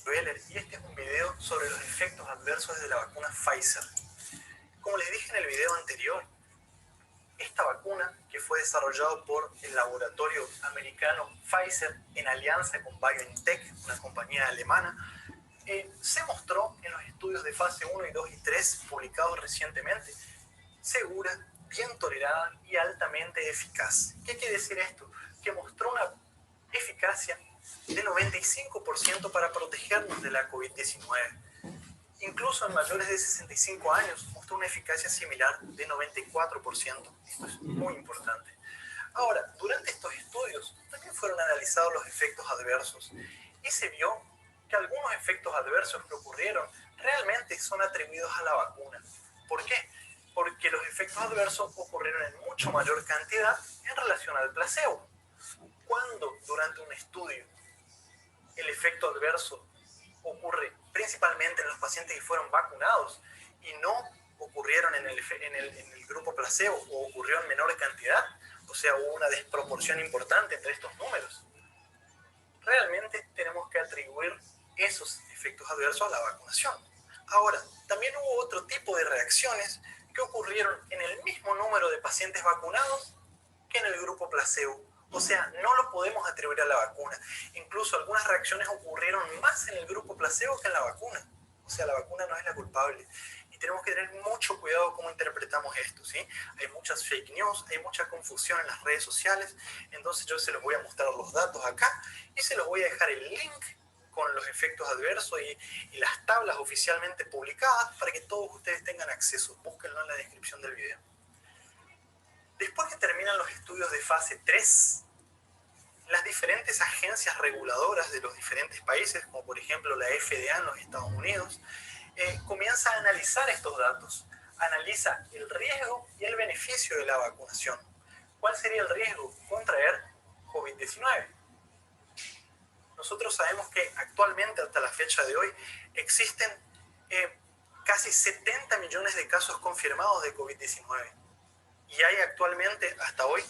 Beller y este es un video sobre los efectos adversos de la vacuna Pfizer. Como les dije en el video anterior, esta vacuna, que fue desarrollada por el laboratorio americano Pfizer en alianza con BioNTech, una compañía alemana, se mostró en los estudios de fase 1 y 2 y 3 publicados recientemente segura, bien tolerada y altamente eficaz. ¿Qué quiere decir esto? Que mostró una eficacia de 95% para protegernos de la COVID-19. Incluso en mayores de 65 años mostró una eficacia similar de 94%. Esto es muy importante. Ahora, durante estos estudios también fueron analizados los efectos adversos y se vio que algunos efectos adversos que ocurrieron realmente son atribuidos a la vacuna. ¿Por qué? Porque los efectos adversos ocurrieron en mucho mayor cantidad en relación al placebo. Cuando durante un estudio el efecto adverso ocurre principalmente en los pacientes que fueron vacunados y no ocurrieron en el grupo placebo o ocurrió en menor cantidad, o sea, hubo una desproporción importante entre estos números, realmente tenemos que atribuir esos efectos adversos a la vacunación. Ahora, también hubo otro tipo de reacciones que ocurrieron en el mismo número de pacientes vacunados que en el grupo placebo. O sea, no lo podemos atribuir a la vacuna. Incluso algunas reacciones ocurrieron más en el grupo placebo que en la vacuna. O sea, la vacuna no es la culpable. Y tenemos que tener mucho cuidado cómo interpretamos esto, ¿sí? Hay muchas fake news, hay mucha confusión en las redes sociales. Entonces yo se los voy a mostrar los datos acá y se los voy a dejar el link con los efectos adversos y las tablas oficialmente publicadas para que todos ustedes tengan acceso. Búsquenlo en la descripción del video. Después que terminan los estudios de fase 3, las diferentes agencias reguladoras de los diferentes países, como por ejemplo la FDA en los Estados Unidos, comienza a analizar estos datos. Analiza el riesgo y el beneficio de la vacunación. ¿Cuál sería el riesgo? Contraer COVID-19. Nosotros sabemos que actualmente, hasta la fecha de hoy, existen casi 70 millones de casos confirmados de COVID-19. Y hay actualmente, hasta hoy,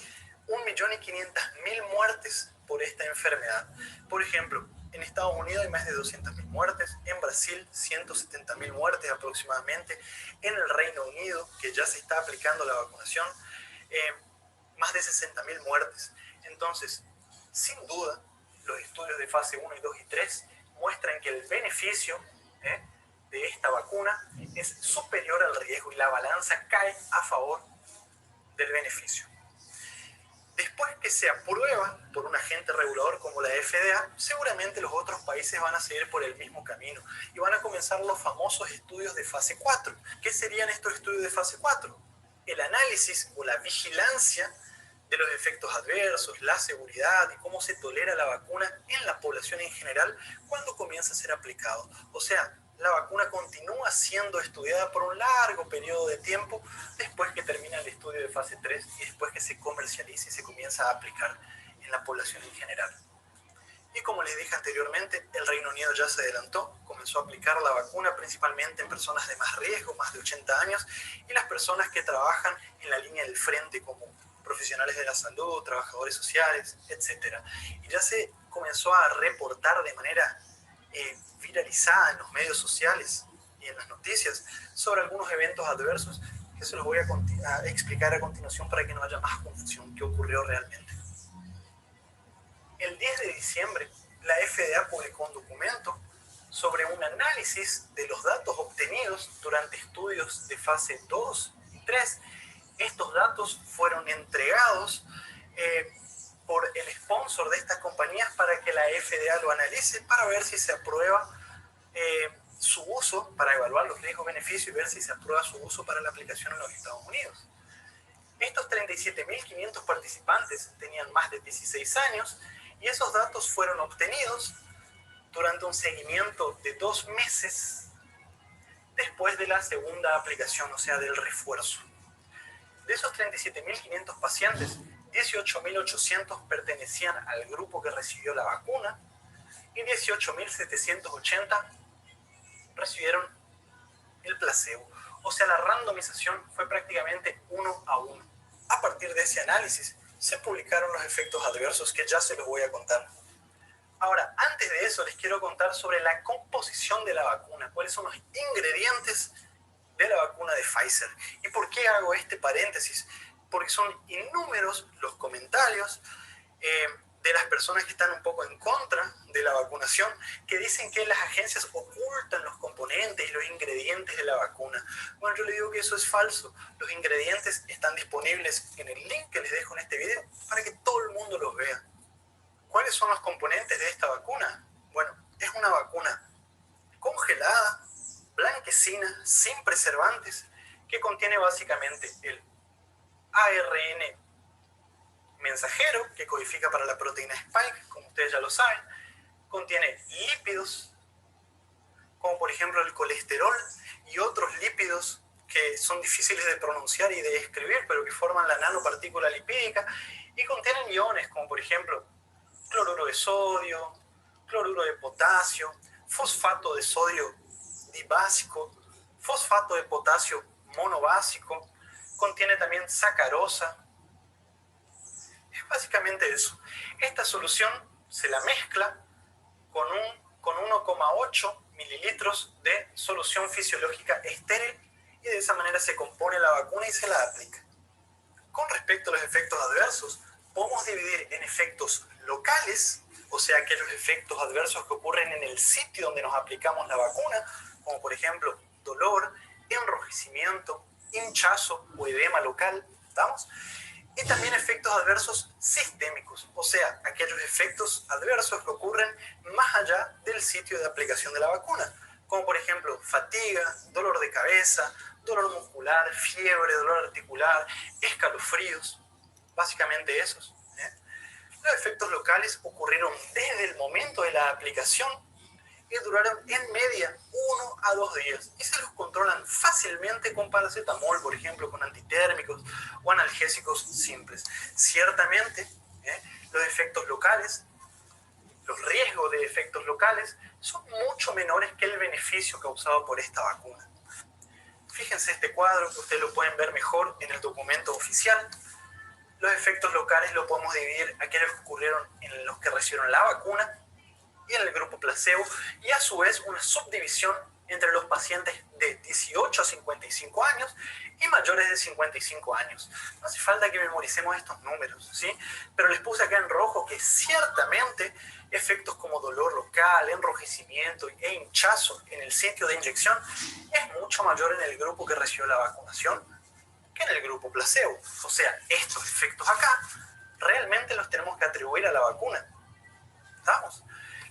1.500.000 muertes por esta enfermedad. Por ejemplo, en Estados Unidos hay más de 200.000 muertes, en Brasil 170.000 muertes aproximadamente, en el Reino Unido, que ya se está aplicando la vacunación, más de 60.000 muertes. Entonces, sin duda, los estudios de fase 1 y 2 y 3 muestran que el beneficio de esta vacuna es superior al riesgo y la balanza cae a favor del beneficio. Después que se aprueba por un agente regulador como la FDA, seguramente los otros países van a seguir por el mismo camino y van a comenzar los famosos estudios de fase 4. ¿Qué serían estos estudios de fase 4? El análisis o la vigilancia de los efectos adversos, la seguridad y cómo se tolera la vacuna en la población en general cuando comienza a ser aplicado. O sea, la vacuna continúa siendo estudiada por un largo periodo de tiempo después que termina el estudio de fase 3 y después que se comercializa y se comienza a aplicar en la población en general. Y como les dije anteriormente, el Reino Unido ya se adelantó, comenzó a aplicar la vacuna principalmente en personas de más riesgo, más de 80 años, y las personas que trabajan en la línea del frente como profesionales de la salud, trabajadores sociales, etc. Y ya se comenzó a reportar de manera viralizada en los medios sociales y en las noticias sobre algunos eventos adversos que se los voy a explicar a continuación para que no haya más confusión qué ocurrió realmente. El 10 de diciembre, la FDA publicó un documento sobre un análisis de los datos obtenidos durante estudios de fase 2 y 3. Estos datos fueron entregados por el sponsor de estas compañías para que la FDA lo analice para ver si se aprueba su uso, para evaluar los riesgos-beneficios y ver si se aprueba su uso para la aplicación en los Estados Unidos. Estos 37.500 participantes tenían más de 16 años y esos datos fueron obtenidos durante un seguimiento de 2 meses después de la segunda aplicación, o sea, del refuerzo. De esos 37.500 pacientes, 18.800 pertenecían al grupo que recibió la vacuna y 18.780 recibieron el placebo. O sea, la randomización fue prácticamente 1-1. A partir de ese análisis se publicaron los efectos adversos que ya se los voy a contar. Ahora, antes de eso les quiero contar sobre la composición de la vacuna, cuáles son los ingredientes de la vacuna de Pfizer. ¿Y por qué hago este paréntesis? Porque son innúmeros los comentarios de las personas que están un poco en contra de la vacunación, que dicen que las agencias ocultan los componentes y los ingredientes de la vacuna. Bueno, yo les digo que eso es falso. Los ingredientes están disponibles en el link que les dejo en este video para que todo el mundo los vea. ¿Cuáles son los componentes de esta vacuna? Bueno, es una vacuna congelada, blanquecina, sin preservantes, que contiene básicamente el ARN mensajero, que codifica para la proteína Spike, como ustedes ya lo saben. Contiene lípidos, como por ejemplo el colesterol y otros lípidos que son difíciles de pronunciar y de escribir, pero que forman la nanopartícula lipídica. Y contienen iones, como por ejemplo cloruro de sodio, cloruro de potasio, fosfato de sodio dibásico, fosfato de potasio monobásico, contiene también sacarosa. Es básicamente eso. Esta solución se la mezcla con 1,8 mililitros de solución fisiológica estéril y de esa manera se compone la vacuna y se la aplica. Con respecto a los efectos adversos, podemos dividir en efectos locales, o sea, aquellos efectos adversos que ocurren en el sitio donde nos aplicamos la vacuna, como por ejemplo dolor, enrojecimiento, hinchazo o edema local, ¿estamos? Y también efectos adversos sistémicos, o sea, aquellos efectos adversos que ocurren más allá del sitio de aplicación de la vacuna, como por ejemplo fatiga, dolor de cabeza, dolor muscular, fiebre, dolor articular, escalofríos, básicamente esos. Los efectos locales ocurrieron desde el momento de la aplicación y duraron en media 1 a 2 días y se los controlan fácilmente con paracetamol, por ejemplo, con antitérmicos o analgésicos simples. Ciertamente, los efectos locales, los riesgos de efectos locales son mucho menores que el beneficio causado por esta vacuna. Fíjense este cuadro, que ustedes lo pueden ver mejor en el documento oficial. Los efectos locales lo podemos dividir aquellos que ocurrieron en los que recibieron la vacuna y en el grupo placebo, y a su vez una subdivisión entre los pacientes de 18 a 55 años y mayores de 55 años. No hace falta que memoricemos estos números, ¿sí? Pero les puse acá en rojo que ciertamente efectos como dolor local, enrojecimiento e hinchazo en el sitio de inyección es mucho mayor en el grupo que recibió la vacunación que en el grupo placebo. O sea, estos efectos acá realmente los tenemos que atribuir a la vacuna. ¿Estamos?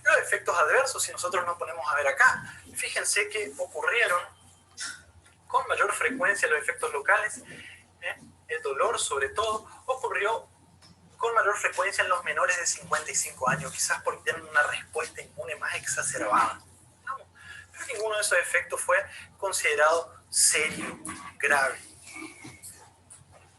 Los efectos adversos, si nosotros nos ponemos a ver acá, fíjense que ocurrieron con mayor frecuencia los efectos locales, el dolor sobre todo, ocurrió con mayor frecuencia en los menores de 55 años, quizás porque tienen una respuesta inmune más exacerbada. ¿Estamos? Pero ninguno de esos efectos fue considerado serio, grave.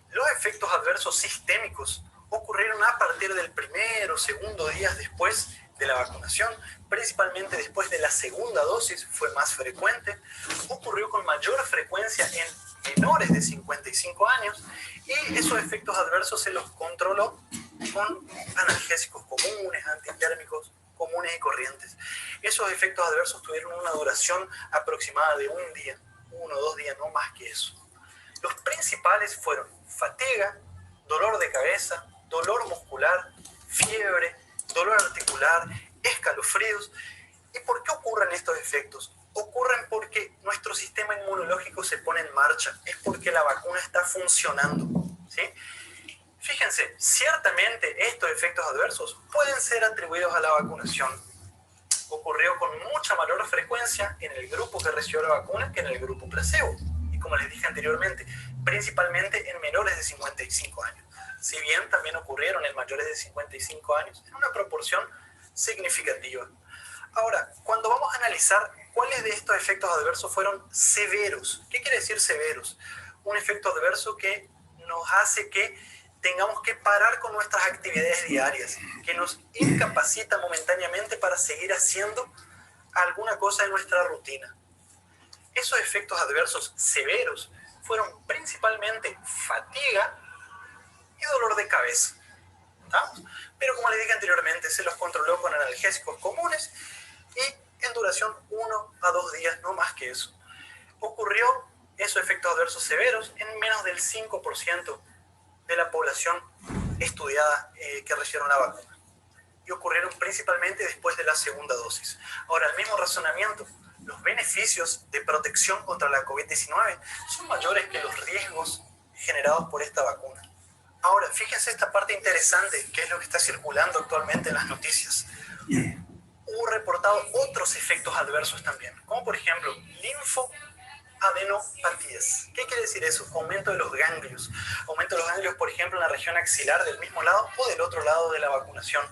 Los efectos adversos sistémicos ocurrieron a partir del primer o segundo día después de la vacunación, principalmente después de la segunda dosis fue más frecuente, ocurrió con mayor frecuencia en menores de 55 años y esos efectos adversos se los controló con analgésicos comunes, antitérmicos comunes y corrientes. Esos efectos adversos tuvieron una duración aproximada de 1 día, 1 o 2 días, no más que eso. Los principales fueron fatiga, dolor de cabeza, dolor muscular, fiebre, dolor articular, escalofríos. ¿Y por qué ocurren estos efectos? Ocurren porque nuestro sistema inmunológico se pone en marcha, es porque la vacuna está funcionando, ¿sí? Fíjense, ciertamente estos efectos adversos pueden ser atribuidos a la vacunación. Ocurrió con mucha mayor frecuencia en el grupo que recibió la vacuna que en el grupo placebo. Y como les dije anteriormente, principalmente en menores de 55 años. Si bien también ocurrieron en mayores de 55 años, en una proporción significativa. Ahora, cuando vamos a analizar cuáles de estos efectos adversos fueron severos, ¿qué quiere decir severos? Un efecto adverso que nos hace que tengamos que parar con nuestras actividades diarias, que nos incapacita momentáneamente para seguir haciendo alguna cosa de nuestra rutina. Esos efectos adversos severos fueron principalmente fatiga y dolor de cabeza. ¿Estamos? Pero como les dije anteriormente, se los controló con analgésicos comunes eso. Ocurrió esos efectos adversos severos en menos del 5% de la población estudiada que recibieron la vacuna. Y ocurrieron principalmente después de la segunda dosis. Ahora, el mismo razonamiento, los beneficios de protección contra la COVID-19 son mayores que los riesgos generados por esta vacuna. Ahora, fíjense esta parte interesante, que es lo que está circulando actualmente en las noticias. Hubo reportado otros efectos adversos también, como por ejemplo, linfoadenopatías. ¿Qué quiere decir eso? Aumento de los ganglios. Aumento de los ganglios, por ejemplo, en la región axilar del mismo lado o del otro lado de la vacunación.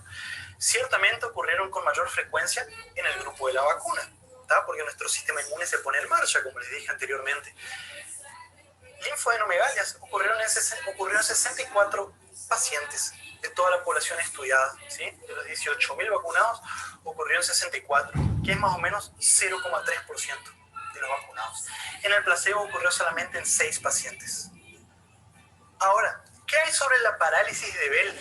Ciertamente ocurrieron con mayor frecuencia en el grupo de la vacuna, ¿tá? Porque nuestro sistema inmune se pone en marcha, como les dije anteriormente. Linfoadenomegalias ocurrieron en 64 pacientes de toda la población estudiada, ¿sí? De los 18.000 vacunados, ocurrió en 64, que es más o menos 0,3% de los vacunados. En el placebo ocurrió solamente en 6 pacientes. Ahora, ¿qué hay sobre la parálisis de Bell,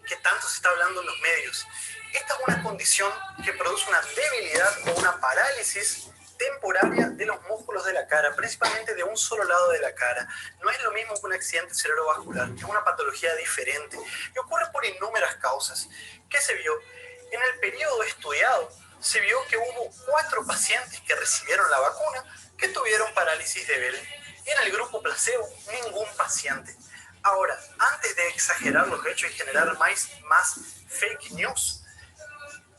que tanto se está hablando en los medios? Esta es una condición que produce una debilidad o una parálisis temporaria de los músculos de la cara, principalmente de un solo lado de la cara. No es lo mismo que un accidente cerebrovascular, es una patología diferente y ocurre por innúmeras causas. ¿Qué se vio? En el periodo estudiado se vio que hubo 4 pacientes que recibieron la vacuna que tuvieron parálisis de Bell. En el grupo placebo, ningún paciente. Ahora, antes de exagerar los hechos y generar más fake news,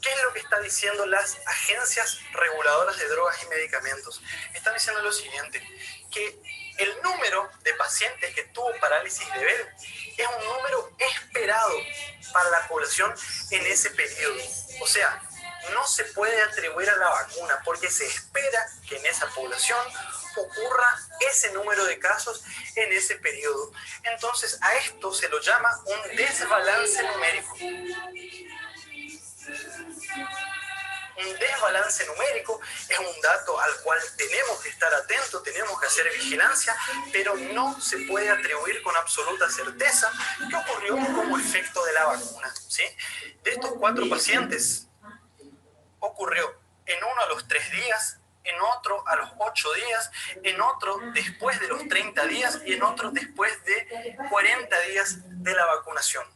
¿qué es lo que están diciendo las agencias reguladoras de drogas y medicamentos? Están diciendo lo siguiente, que el número de pacientes que tuvo parálisis de Bell es un número esperado para la población en ese periodo. O sea, no se puede atribuir a la vacuna porque se espera que en esa población ocurra ese número de casos en ese periodo. Entonces, a esto se lo llama un desbalance numérico. Un desbalance numérico es un dato al cual tenemos que estar atentos, tenemos que hacer vigilancia, pero no se puede atribuir con absoluta certeza que ocurrió como efecto de la vacuna, ¿sí? De estos 4 pacientes, ocurrió en uno a los 3 días, en otro a los 8 días, en otro después de los 30 días y en otro después de 40 días de la vacunación.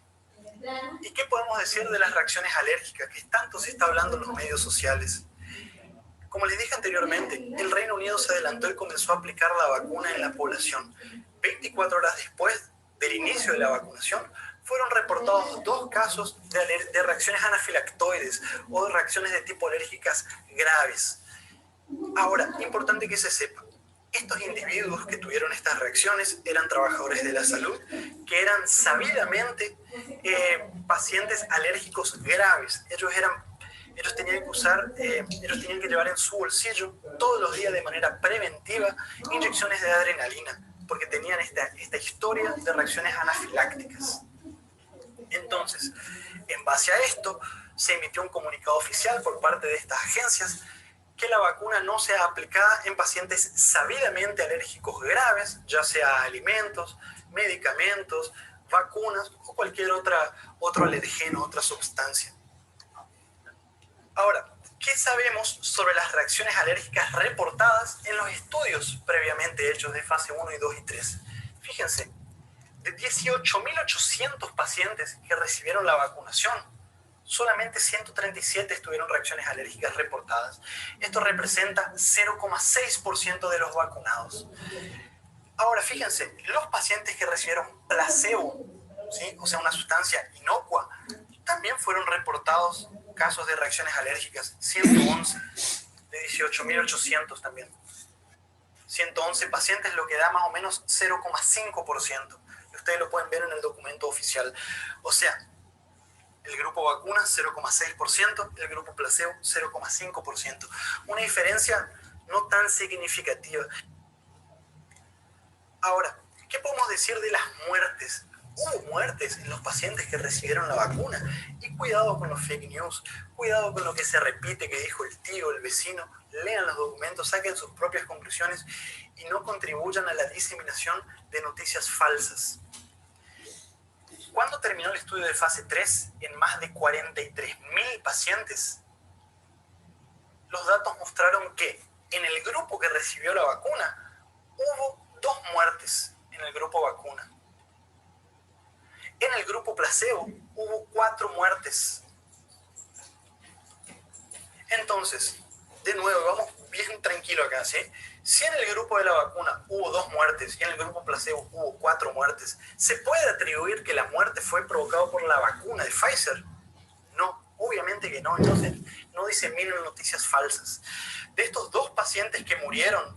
¿Y qué podemos decir de las reacciones alérgicas que tanto se está hablando en los medios sociales? Como les dije anteriormente, el Reino Unido se adelantó y comenzó a aplicar la vacuna en la población. 24 horas después del inicio de la vacunación, fueron reportados 2 casos de reacciones anafilactoides o de reacciones de tipo alérgicas graves. Ahora, importante que se sepa, estos individuos que tuvieron estas reacciones eran trabajadores de la salud, que eran sabidamente pacientes alérgicos graves. Ellos tenían que llevar en su bolsillo todos los días de manera preventiva inyecciones de adrenalina, porque tenían esta historia de reacciones anafilácticas. Entonces, en base a esto, se emitió un comunicado oficial por parte de estas agencias que la vacuna no sea aplicada en pacientes sabidamente alérgicos graves, ya sea a alimentos, medicamentos, vacunas o cualquier otro alergeno, otra sustancia. Ahora, ¿qué sabemos sobre las reacciones alérgicas reportadas en los estudios previamente hechos de fase 1 y 2 y 3? Fíjense, de 18.800 pacientes que recibieron la vacunación, solamente 137 tuvieron reacciones alérgicas reportadas. Esto representa 0,6% de los vacunados. Ahora, fíjense, los pacientes que recibieron placebo, ¿sí? O sea, una sustancia inocua, también fueron reportados casos de reacciones alérgicas, 111, de 18.800 también. 111 pacientes, lo que da más o menos 0,5%. Ustedes lo pueden ver en el documento oficial. O sea, el grupo vacuna 0,6%, el grupo placebo 0,5%. Una diferencia no tan significativa. Ahora, ¿qué podemos decir de las muertes? Hubo muertes en los pacientes que recibieron la vacuna. Y cuidado con los fake news, cuidado con lo que se repite, que dijo el tío, el vecino. Lean los documentos, saquen sus propias conclusiones y no contribuyan a la diseminación de noticias falsas. ¿Cuándo terminó el estudio de fase 3 en más de 43.000 pacientes? Los datos mostraron que En el grupo que recibió la vacuna, hubo 2 muertes en el grupo vacuna. En el grupo placebo, hubo 4 muertes. Entonces, de nuevo, vamos bien tranquilo acá, ¿sí? Si en el grupo de la vacuna hubo 2 muertes y en el grupo placebo hubo 4 muertes, ¿se puede atribuir que la muerte fue provocada por la vacuna de Pfizer? No, obviamente que no. Entonces, no diseminen noticias falsas. De estos 2 pacientes que murieron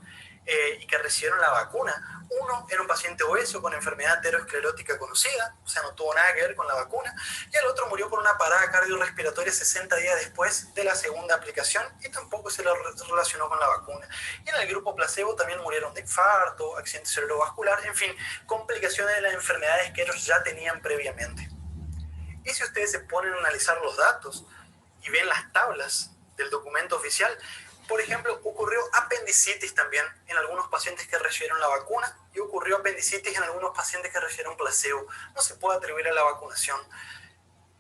y que recibieron la vacuna, uno era un paciente obeso con enfermedad aterosclerótica conocida, o sea, no tuvo nada que ver con la vacuna, y el otro murió por una parada cardiorrespiratoria 60 días después de la segunda aplicación y tampoco se lo relacionó con la vacuna. Y en el grupo placebo también murieron de infarto, accidente cerebrovascular, en fin, complicaciones de las enfermedades que ellos ya tenían previamente. Y si ustedes se ponen a analizar los datos y ven las tablas del documento oficial, por ejemplo, ocurrió apendicitis también en algunos pacientes que recibieron la vacuna y ocurrió apendicitis en algunos pacientes que recibieron placebo. No se puede atribuir a la vacunación.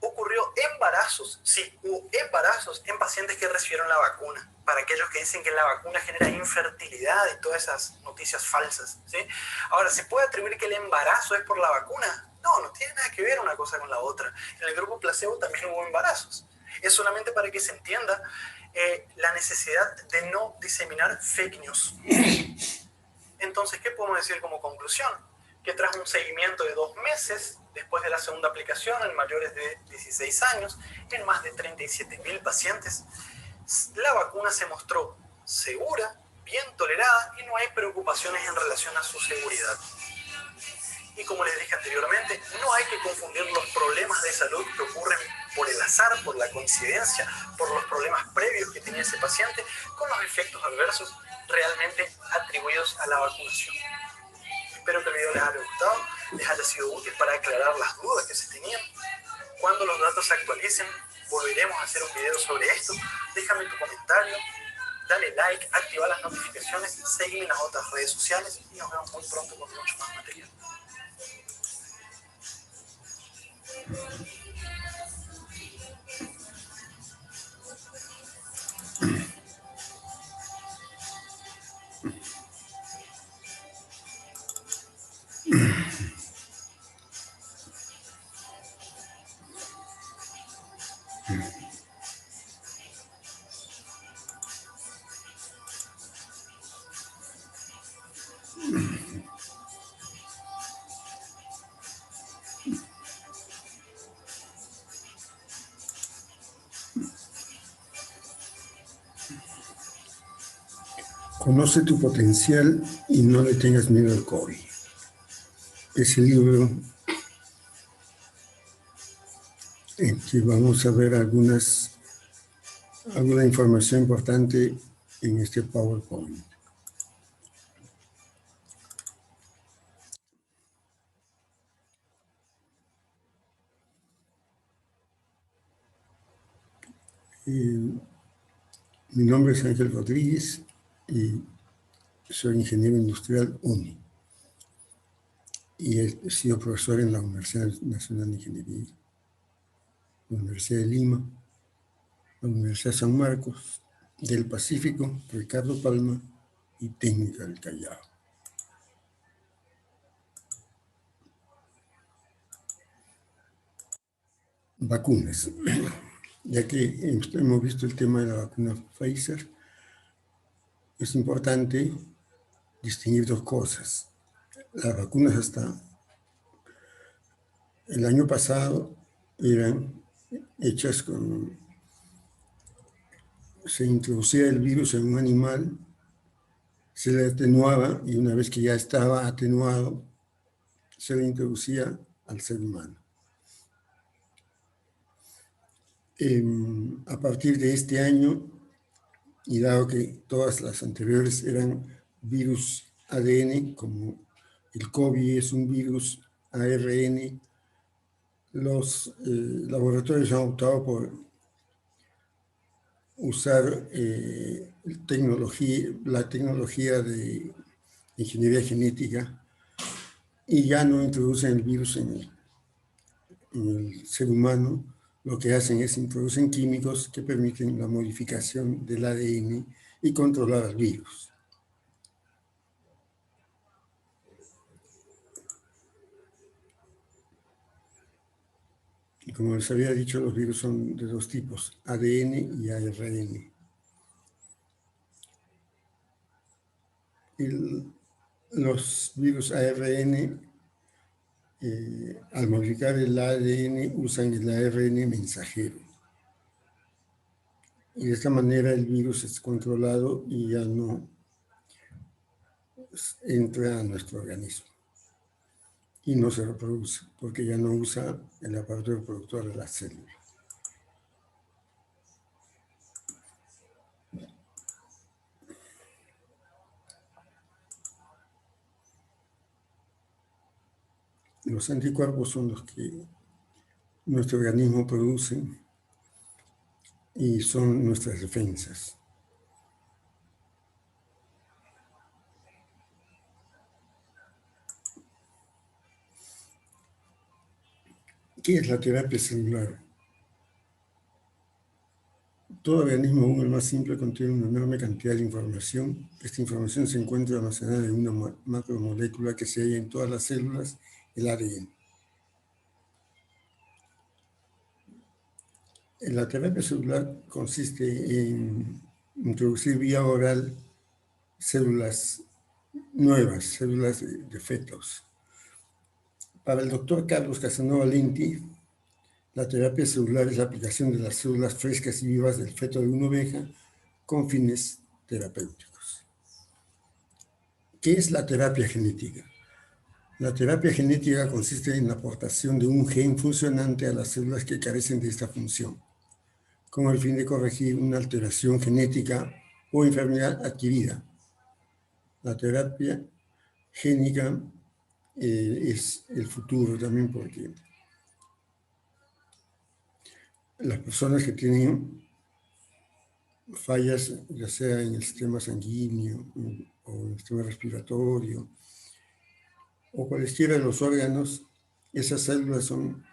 Ocurrió embarazos, sí, hubo embarazos en pacientes que recibieron la vacuna. Para aquellos que dicen que la vacuna genera infertilidad y todas esas noticias falsas, ¿sí? Ahora, ¿se puede atribuir que el embarazo es por la vacuna? No, no tiene nada que ver una cosa con la otra. En el grupo placebo también hubo embarazos. Es solamente para que se entienda la necesidad de no diseminar fake news. Entonces, ¿qué podemos decir como conclusión? Que tras un seguimiento de 2 meses, después de la segunda aplicación en mayores de 16 años, en más de 37.000 pacientes, la vacuna se mostró segura, bien tolerada y no hay preocupaciones en relación a su seguridad. Y como les dije anteriormente, no hay que confundir los problemas de salud que ocurren por el azar, por la coincidencia, por los problemas previos que tenía ese paciente, con los efectos adversos realmente atribuidos a la vacunación. Espero que el video les haya gustado, les haya sido útil para aclarar las dudas que se tenían. Cuando los datos se actualicen, volveremos a hacer un video sobre esto. Déjame tu comentario, dale like, activa las notificaciones, seguime en las otras redes sociales y nos vemos muy pronto con mucho más material. Conoce tu potencial y no le tengas miedo al COVID. Ese libro en que vamos a ver alguna información importante en este PowerPoint. Mi nombre es Ángel Rodríguez y soy ingeniero industrial UNI. Y he sido profesor en la Universidad Nacional de Ingeniería, la Universidad de Lima, la Universidad San Marcos, del Pacífico, Ricardo Palma y Técnica del Callao. Vacunas. Ya que hemos visto el tema de la vacuna Pfizer, es importante distinguir 2 cosas. Las vacunas hasta el año pasado eran hechas con... Se introducía el virus en un animal, se le atenuaba y una vez que ya estaba atenuado, se le introducía al ser humano. A partir de este año, y dado que todas las anteriores eran virus ADN, como el COVID es un virus ARN, los laboratorios han optado por usar la tecnología de ingeniería genética y ya no introducen el virus en el ser humano. Lo que hacen es introducen químicos que permiten la modificación del ADN y controlar al virus. Y como les había dicho, los virus son de dos tipos, ADN y ARN. Los virus ARN, al modificar el ADN, usan el ARN mensajero. Y de esta manera el virus es controlado y ya no entra a nuestro organismo. Y no se reproduce, porque ya no usa el aparato reproductor de las células. Los anticuerpos son los que nuestro organismo produce y son nuestras defensas. ¿Qué es la terapia celular? Todo organismo, aún el más simple, contiene una enorme cantidad de información. Esta información se encuentra almacenada en una macromolécula que se halla en todas las células, el ADN. La terapia celular consiste en introducir vía oral células nuevas, células de fetos. Para el doctor Carlos Casanova Lenti, la terapia celular es la aplicación de las células frescas y vivas del feto de una oveja con fines terapéuticos. ¿Qué es la terapia genética? La terapia genética consiste en la aportación de un gen funcionante a las células que carecen de esta función, con el fin de corregir una alteración genética o enfermedad adquirida. La terapia génica es el futuro también, porque las personas que tienen fallas, ya sea en el sistema sanguíneo o en el sistema respiratorio o cualesquiera de los órganos, esas células son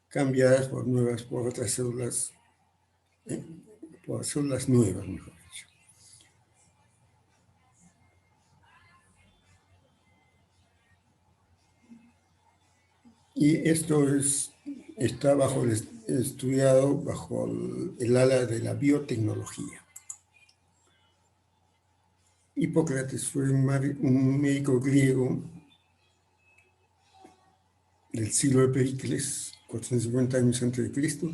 cambiadas por nuevas, por otras células, por células nuevas, mejor dicho. Y esto está estudiado bajo el ala de la biotecnología. Hipócrates fue un médico griego del siglo de Pericles, 450 años antes de Cristo.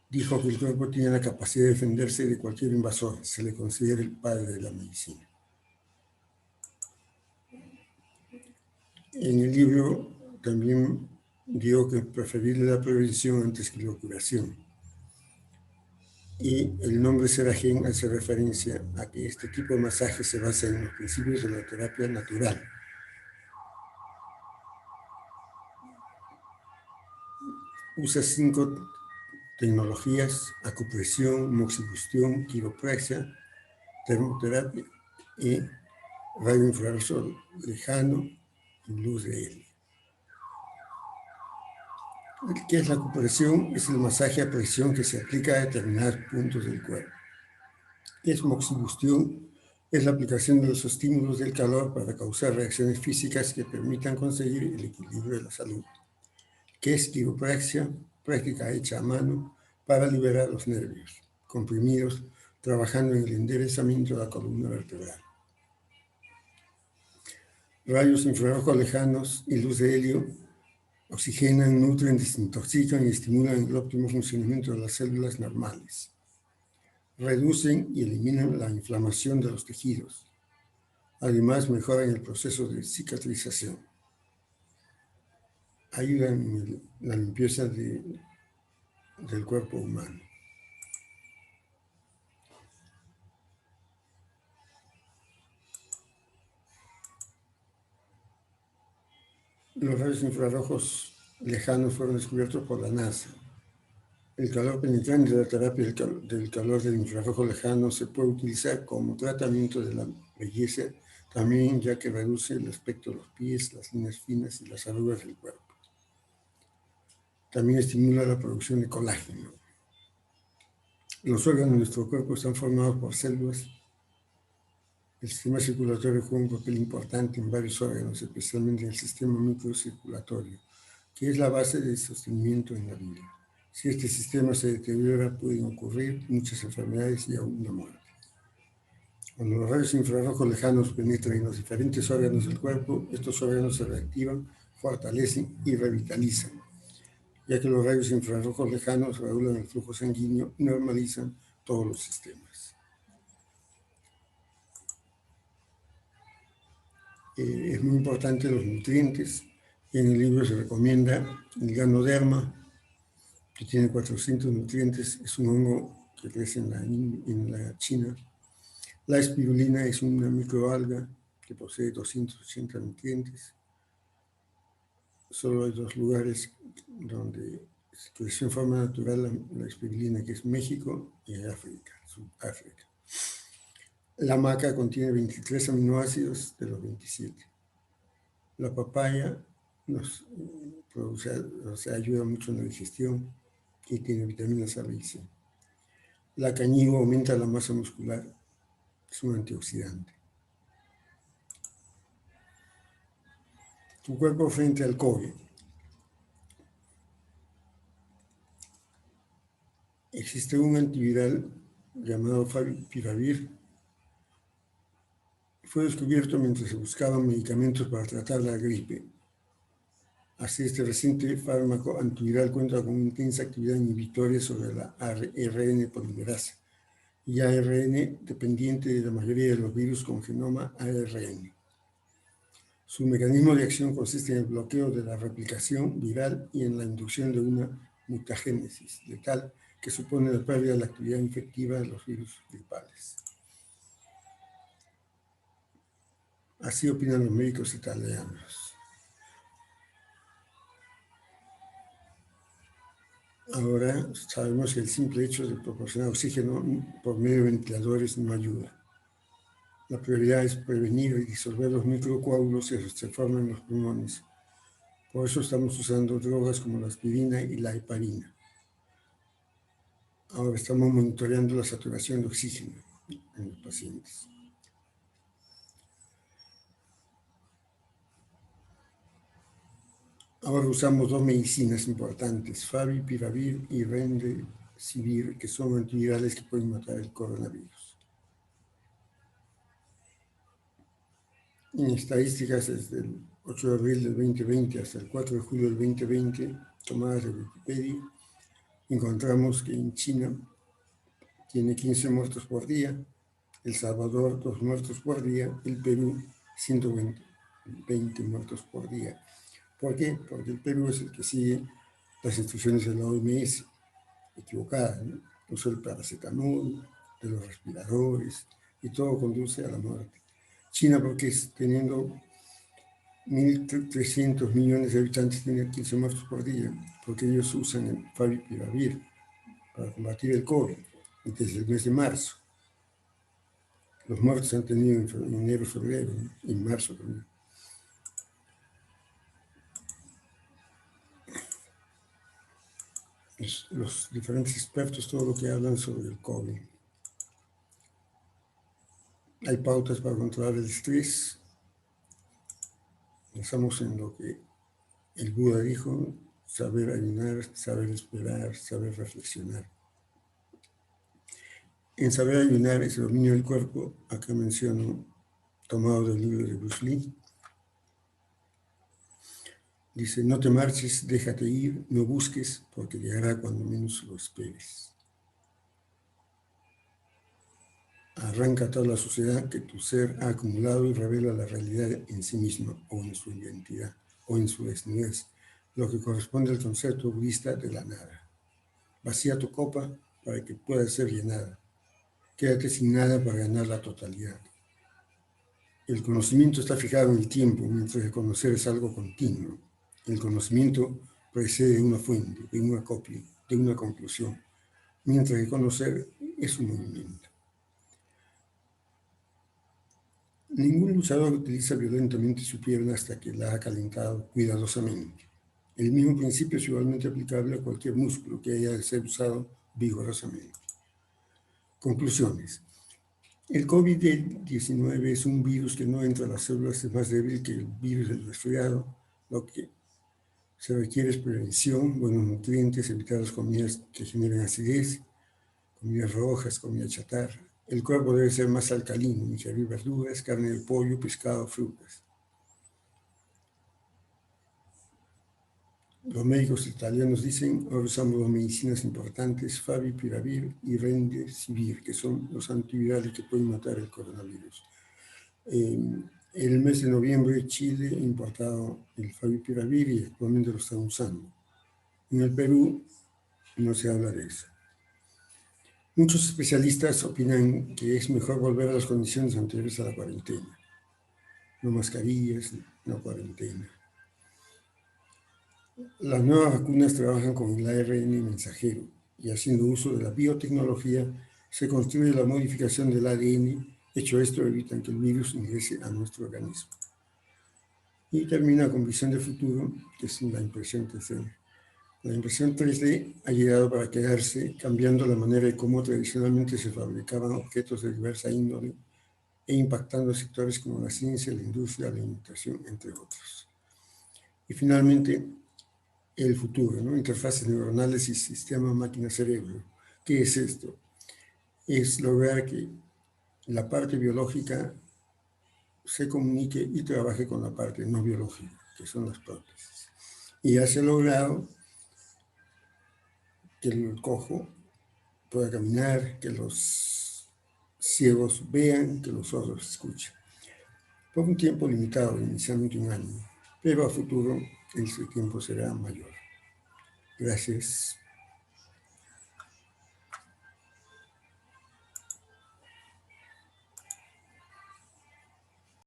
Dijo que el cuerpo tiene la capacidad de defenderse de cualquier invasor. Se le considera el padre de la medicina. En el libro también digo que es preferible la prevención antes que la curación. Y el nombre Seragen hace referencia a que este tipo de masaje se basa en los principios de la terapia natural. Usa 5 tecnologías: acupresión, moxibustión, quiropraxia, termoterapia y radioinfrarrojo lejano y luz de helio. ¿Qué es la acupresión? Es el masaje a presión que se aplica a determinados puntos del cuerpo. ¿Qué es moxibustión? Es la aplicación de los estímulos del calor para causar reacciones físicas que permitan conseguir el equilibrio de la salud. ¿Qué es quiropraxia? Práctica hecha a mano para liberar los nervios comprimidos, trabajando en el enderezamiento de la columna vertebral. Rayos infrarrojos lejanos y luz de helio oxigenan, nutren, desintoxican y estimulan el óptimo funcionamiento de las células normales. Reducen y eliminan la inflamación de los tejidos. Además, mejoran el proceso de cicatrización. Ayudan en la limpieza del cuerpo humano. Los rayos infrarrojos lejanos fueron descubiertos por la NASA. El calor penetrante de la terapia del calor del infrarrojo lejano se puede utilizar como tratamiento de la belleza también, ya que reduce el aspecto de los pies, las líneas finas y las arrugas del cuerpo. También estimula la producción de colágeno. Los órganos de nuestro cuerpo están formados por células. El sistema circulatorio juega un papel importante en varios órganos, especialmente en el sistema microcirculatorio, que es la base del sostenimiento en la vida. Si este sistema se deteriora, pueden ocurrir muchas enfermedades y aún la muerte. Cuando los rayos infrarrojos lejanos penetran en los diferentes órganos del cuerpo, estos órganos se reactivan, fortalecen y revitalizan, ya que los rayos infrarrojos lejanos regulan el flujo sanguíneo y normalizan todos los sistemas. Es muy importante los nutrientes. En el libro se recomienda el Ganoderma, que tiene 400 nutrientes, es un hongo que crece en la China. La espirulina es una microalga que posee 280 nutrientes. Solo hay dos lugares donde creció en forma natural la espirulina, que es México y África, Sudáfrica. La maca contiene 23 aminoácidos de los 27. La papaya nos ayuda mucho en la digestión y tiene vitaminas A, B y C. La cañigo aumenta la masa muscular, es un antioxidante. Tu cuerpo frente al COVID. Existe un antiviral llamado Favipiravir. Fue descubierto mientras se buscaban medicamentos para tratar la gripe. Así, este reciente fármaco antiviral cuenta con una intensa actividad inhibitoria sobre la ARN polimerasa y ARN dependiente de la mayoría de los virus con genoma ARN. Su mecanismo de acción consiste en el bloqueo de la replicación viral y en la inducción de una mutagénesis letal que supone la pérdida de la actividad infectiva de los virus gripales. Así opinan los médicos italianos. Ahora sabemos que el simple hecho de proporcionar oxígeno por medio de ventiladores no ayuda. La prioridad es prevenir y disolver los microcoágulos que se forman en los pulmones. Por eso estamos usando drogas como la aspirina y la heparina. Ahora estamos monitoreando la saturación de oxígeno en los pacientes. Ahora usamos dos medicinas importantes, Favipiravir y Remdesivir, que son antivirales que pueden matar el coronavirus. En estadísticas desde el 8 de abril del 2020 hasta el 4 de julio del 2020, tomadas de Wikipedia, encontramos que en China tiene 15 muertos por día, El Salvador 2 muertos por día, el Perú 120 muertos por día. ¿Por qué? Porque el Perú es el que sigue las instrucciones de la OMS, equivocadas, ¿no? Uso el paracetamol, de los respiradores, y todo conduce a la muerte. China, porque teniendo 1.300 millones de habitantes, tiene 15 muertos por día, porque ellos usan el Favipiravir para combatir el COVID desde el mes de marzo. Los muertos se han tenido en enero, febrero, ¿no? Y en marzo también. Los diferentes expertos, todo lo que hablan sobre el COVID. Hay pautas para controlar el estrés. Pensamos en lo que el Buda dijo: saber ayunar, saber esperar, saber reflexionar. En saber ayunar es el dominio del cuerpo, acá menciono, tomado del libro de Bruce Lee. Dice: no te marches, déjate ir, no busques, porque llegará cuando menos lo esperes. Arranca toda la suciedad que tu ser ha acumulado y revela la realidad en sí misma, o en su identidad, o en su desnudez, lo que corresponde al concepto budista de la nada. Vacía tu copa para que pueda ser llenada. Quédate sin nada para ganar la totalidad. El conocimiento está fijado en el tiempo, mientras que conocer es algo continuo. El conocimiento precede de una fuente, de un acopio, de una conclusión, mientras que conocer es un movimiento. Ningún luchador utiliza violentamente su pierna hasta que la ha calentado cuidadosamente. El mismo principio es igualmente aplicable a cualquier músculo que haya de ser usado vigorosamente. Conclusiones. El COVID-19 es un virus que no entra a las células, es más débil que el virus del resfriado. Lo que se requiere es prevención, buenos nutrientes, evitar las comidas que generen acidez, comidas rojas, comida chatarra. El cuerpo debe ser más alcalino, ingerir verduras, carne de pollo, pescado, frutas. Los médicos italianos dicen, ahora usamos dos medicinas importantes, Favipiravir y Remdesivir, que son los antivirales que pueden matar el coronavirus. En el mes de noviembre, Chile ha importado el Favipiravir y actualmente lo están usando. En el Perú no se habla de eso. Muchos especialistas opinan que es mejor volver a las condiciones anteriores a la cuarentena. No mascarillas, no cuarentena. Las nuevas vacunas trabajan con el ARN mensajero y haciendo uso de la biotecnología se construye la modificación del ADN. Hecho esto, evitan que el virus ingrese a nuestro organismo. Y termina con visión de futuro, que es la impresión 3D. La impresión 3D ha llegado para quedarse, cambiando la manera de cómo tradicionalmente se fabricaban objetos de diversa índole e impactando sectores como la ciencia, la industria, la alimentación, entre otros. Y finalmente, el futuro, ¿no? Interfaces neuronales y sistema máquina-cerebro. ¿Qué es esto? Es lograr que la parte biológica se comunique y trabaje con la parte no biológica, que son las prótesis. Y ya se ha logrado que el cojo pueda caminar, que los ciegos vean, que los sordos escuchen. Por un tiempo limitado, inicialmente un año, pero a futuro ese tiempo será mayor. Gracias.